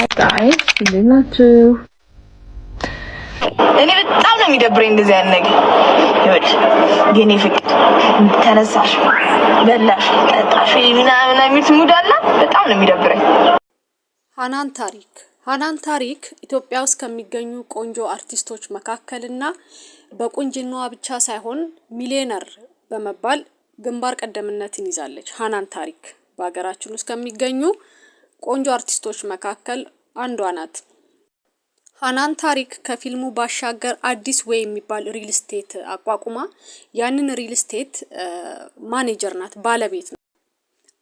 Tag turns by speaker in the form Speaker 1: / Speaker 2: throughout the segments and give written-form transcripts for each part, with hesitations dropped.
Speaker 1: guys, እንዴት ናችሁ? እኔ በጣም ነው የሚደብረኝ እንደዚህ አይነት ነገር። ይወድ የኔ ፍቅር ተነሳሽ፣ በላሽ፣ ጠጣሽ ምናምን የሚል ሙድ አለ። በጣም ነው የሚደብረኝ።
Speaker 2: ሃናን ታሪክ ኢትዮጵያ ውስጥ ከሚገኙ ቆንጆ አርቲስቶች መካከልና በቁንጅናዋ ብቻ ሳይሆን ሚሊዮነር በመባል ግንባር ቀደምትነትን ይዛለች። ሃናን ታሪክ በሀገራችን ውስጥ ከሚገኙ ቆንጆ አርቲስቶች መካከል አንዷ ናት። ሃናን ታሪክ ከፊልሙ ባሻገር አዲስ ዌይ የሚባል ሪል ስቴት አቋቁማ ያንን ሪል ስቴት ማኔጀር ናት፣ ባለቤት ነው።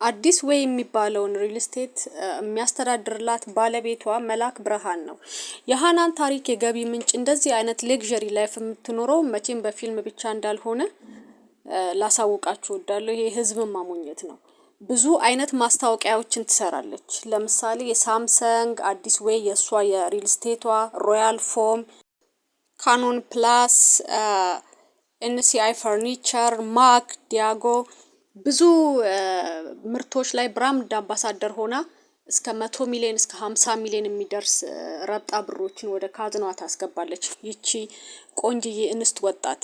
Speaker 2: አዲስ ዌይ የሚባለውን ሪል ስቴት የሚያስተዳድርላት ባለቤቷ መላክ ብርሃን ነው። የሃናን ታሪክ የገቢ ምንጭ እንደዚህ አይነት ሌክዠሪ ላይፍ የምትኖረው መቼም በፊልም ብቻ እንዳልሆነ ላሳውቃችሁ እወዳለሁ። ይሄ ህዝብን ማሞኘት ነው። ብዙ አይነት ማስታወቂያዎችን ትሰራለች። ለምሳሌ የሳምሰንግ፣ አዲስ ዌይ፣ የሷ የሪል ስቴቷ፣ ሮያል ፎም፣ ካኖን ፕላስ፣ ኤንሲአይ ፈርኒቸር፣ ማክ፣ ዲያጎ ብዙ ምርቶች ላይ ብራንድ አምባሳደር ሆና እስከ 100 ሚሊዮን እስከ 50 ሚሊዮን የሚደርስ ረብጣ ብሮችን ወደ ካዝናዋ ታስገባለች። ይቺ ቆንጅዬ እንስት ወጣት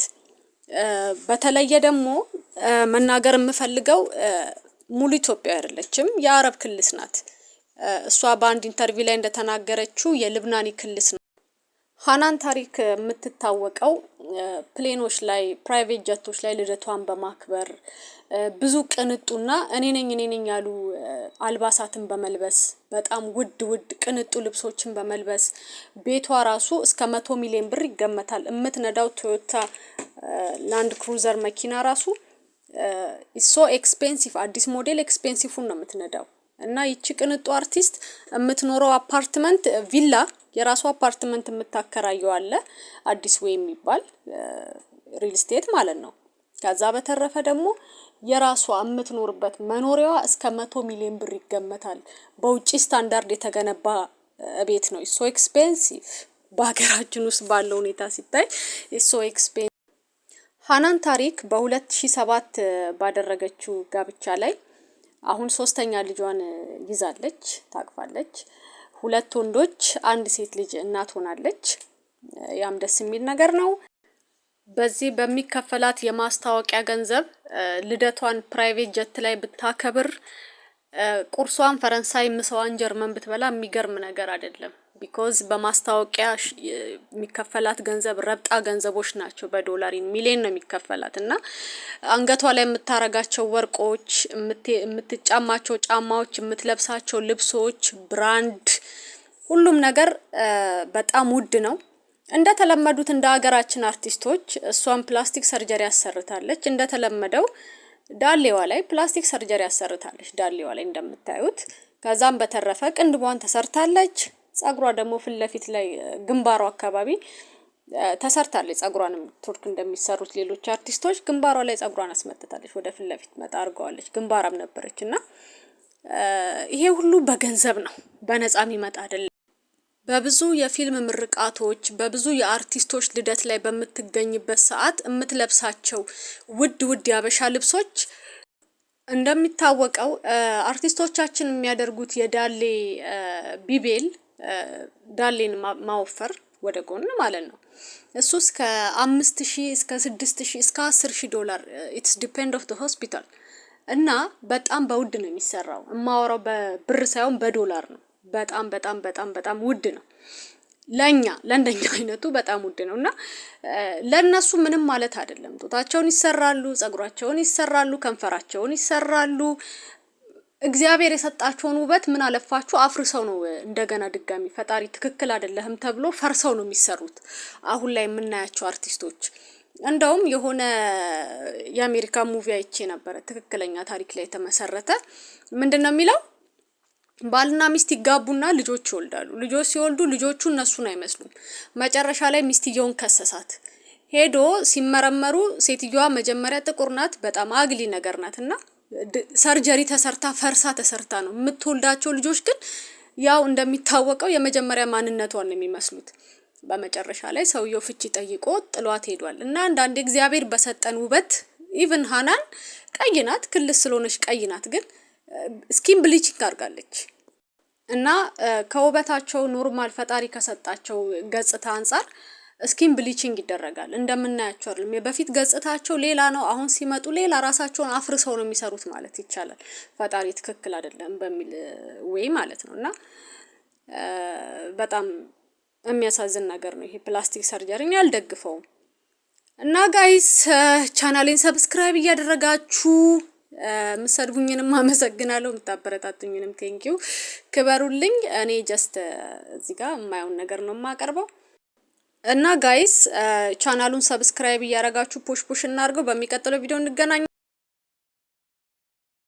Speaker 2: በተለየ ደግሞ መናገር የምፈልገው ሙሉ ኢትዮጵያ አይደለችም፣ የአረብ ክልስ ናት። እሷ በአንድ ኢንተርቪው ላይ እንደተናገረችው የልብናኒ ክልስ ነው። ሃናን ታሪክ የምትታወቀው ፕሌኖች ላይ፣ ፕራይቬት ጀቶች ላይ ልደቷን በማክበር ብዙ ቅንጡና እኔ ነኝ ያሉ አልባሳትን በመልበስ በጣም ውድ ቅንጡ ልብሶችን በመልበስ ቤቷ ራሱ እስከ 100 ሚሊዮን ብር ይገመታል። የምትነዳው ቶዮታ ላንድ ክሩዘር መኪና ራሱ ሶ ኤክስፔንሲቭ፣ አዲስ ሞዴል ኤክስፔንሲቭን ነው የምትነዳው። እና ይቺ ቅንጡ አርቲስት የምትኖረው አፓርትመንት ቪላ፣ የራሷ አፓርትመንት የምታከራየው አለ አዲስ ዌይ የሚባል ሪል ስቴት ማለት ነው። ከዛ በተረፈ ደግሞ የራሷ የምትኖርበት መኖሪያዋ እስከ 100 ሚሊዮን ብር ይገመታል። በውጪ ስታንዳርድ የተገነባ ቤት ነው። ሶ ኤክስፔንሲቭ በሀገራችን ውስጥ ባለው ሁኔታ ሲታይ ሶ ኤክስፔንሲቭ። ሃናን ታሪክ በ2007 ባደረገችው ጋብቻ ላይ አሁን 3ኛ ልጇን ይዛለች፣ ታቅፋለች። 2 ወንዶች 1 ሴት ልጅ እናት ሆናለች። ያም ደስ የሚል ነገር ነው። በዚህ በሚከፈላት የማስታወቂያ ገንዘብ ልደቷን ፕራይቬት ጀት ላይ ብታከብር ቁርሷን ፈረንሳይ፣ ምሳዋን ጀርመን ብትበላ የሚገርም ነገር አይደለም። ቢኮዝ በማስታወቂያ የሚከፈላት ገንዘብ ረብጣ ገንዘቦች ናቸው። በዶላር ሚሊዮን ነው የሚከፈላት እና አንገቷ ላይ የምታረጋቸው ወርቆች፣ የምትጫማቸው ጫማዎች፣ የምትለብሳቸው ልብሶች፣ ብራንድ፣ ሁሉም ነገር በጣም ውድ ነው። እንደተለመዱት እንደ ሀገራችን አርቲስቶች እሷን ፕላስቲክ ሰርጀሪ ያሰርታለች። እንደተለመደው ዳሌዋ ላይ ፕላስቲክ ሰርጀሪ ያሰርታለች፣ ዳሌዋ ላይ እንደምታዩት። ከዛም በተረፈ ቅንድቧን ተሰርታለች። ጸጉሯ ደግሞ ፊት ለፊት ላይ ግንባሯ አካባቢ ተሰርታለች። ጸጉሯንም ቱርክ እንደሚሰሩት ሌሎች አርቲስቶች ግንባሯ ላይ ጸጉሯን አስመጥታለች፣ ወደ ፊት ለፊት መጣ አድርገዋለች። ግንባራም ነበረችና ይሄ ሁሉ በገንዘብ ነው፣ በነፃ የሚመጣ አይደለም። በብዙ የፊልም ምርቃቶች፣ በብዙ የአርቲስቶች ልደት ላይ በምትገኝበት ሰዓት የምትለብሳቸው ውድ ያበሻ ልብሶች እንደሚታወቀው አርቲስቶቻችን የሚያደርጉት የዳሌ ቢቤል ዳሌን ማወፈር ወደ ጎን ማለት ነው። እሱ እስከ 5000 እስከ 6000 እስከ 10000 ዶላር ኢትስ ዲፔንድ ኦፍ ዘ ሆስፒታል እና በጣም በውድ ነው የሚሰራው። የማወራው በብር ሳይሆን በዶላር ነው። በጣም ውድ ነው። ለእንደኛ አይነቱ በጣም ውድ ነው እና ለነሱ ምንም ማለት አይደለም። ጡታቸውን ይሰራሉ፣ ጸጉራቸውን ይሰራሉ፣ ከንፈራቸውን ይሰራሉ። እግዚአብሔር የሰጣቸውን ውበት ምን አለፋችሁ አፍርሰው ነው እንደገና ድጋሚ ፈጣሪ ትክክል አይደለህም ተብሎ ፈርሰው ነው የሚሰሩት አሁን ላይ የምናያቸው አርቲስቶች። እንደውም የሆነ የአሜሪካ ሙቪ አይቼ ነበረ፣ ትክክለኛ ታሪክ ላይ የተመሰረተ። ምንድነው የሚለው? ባልና ሚስት ይጋቡና ልጆች ይወልዳሉ። ልጆች ሲወልዱ ልጆቹ እነሱን አይመስሉም። መጨረሻ ላይ ሚስትየውን ከሰሳት። ሄዶ ሲመረመሩ ሴትዮዋ መጀመሪያ ጥቁር ናት፣ በጣም አግሊ ነገር ናትና ሰርጀሪ ተሰርታ ፈርሳ ተሰርታ ነው የምትወልዳቸው። ልጆች ግን ያው እንደሚታወቀው የመጀመሪያ ማንነቷን ነው የሚመስሉት። በመጨረሻ ላይ ሰውየው ፍቺ ጠይቆ ጥሏት ሄዷል። እና አንዳንዴ እግዚአብሔር በሰጠን ውበት ኢቭን ሃናን ቀይ ናት፣ ክልስ ስለሆነች ቀይ ናት፣ ግን ስኪን ብሊቺንግ አድርጋለች። እና ከውበታቸው ኖርማል ፈጣሪ ከሰጣቸው ገጽታ አንፃር ስኪን ብሊቺንግ ይደረጋል። እንደምናያቸው አይደለም። የበፊት ገጽታቸው ሌላ ነው፣ አሁን ሲመጡ ሌላ፣ ራሳቸውን አፍርሰው ነው የሚሰሩት ማለት ይቻላል። ፈጣሪ ትክክል አይደለም በሚል ወይ ማለት ነው። እና በጣም የሚያሳዝን ነገር ነው ይሄ ፕላስቲክ ሰርጀሪ፣ እኔ አልደግፈውም። እና ጋይስ ቻናሌን ሰብስክራይብ እያደረጋችሁ ምሰድቡኝንም አመሰግናለሁ፣ ምታበረታቱኝንም ቴንኪው፣ ክበሩልኝ። እኔ ጀስት እዚህ ጋር የማየውን ነገር ነው የማቀርበው። እና ጋይስ ቻናሉን ሰብስክራይብ እያደረጋችሁ ፑሽ እናድርገው። በሚቀጥለው ቪዲዮ እንገናኝ።